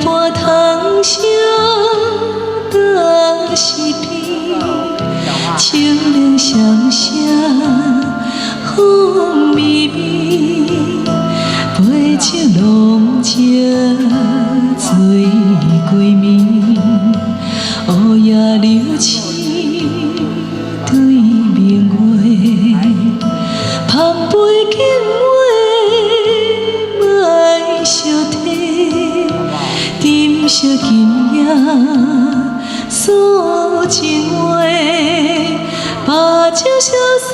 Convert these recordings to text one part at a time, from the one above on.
半通宵倒是边，秋凉声声风微微，杯酒浓情醉归暝，乌夜流星对明月，捧杯敬话莫相提，沉寂今夜诉情话，把酒消散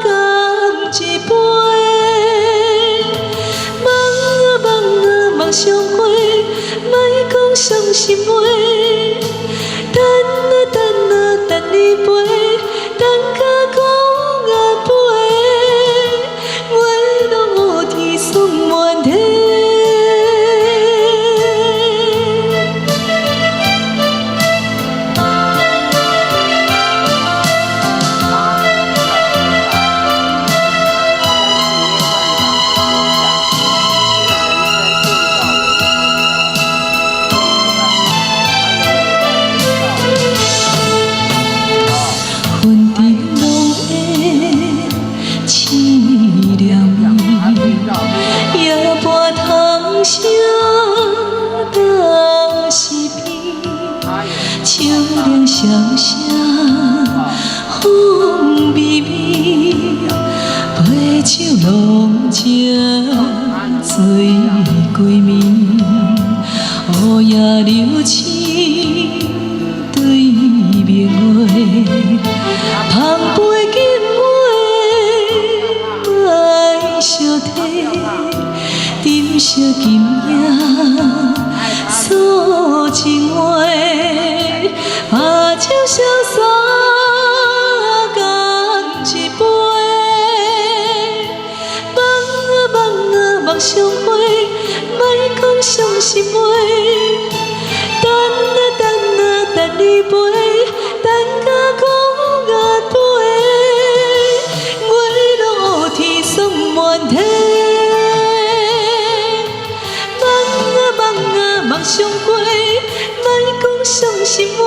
干一杯，梦相会，莫讲伤心话，等你陪，等甲孤雁飞，月落乌天霜满地。云顶拢会凄凉暝，夜半通宵倒是边，秋凉声声风微微，杯酒浓情醉归暝，乌夜流星对明月。捧杯敬话莫相提，沉寂今夜诉情话，把酒消散干一杯，梦相会，莫讲伤心话，等你陪，等甲孤雁飞，月落乌天霜满地。梦相会，莫讲伤心话。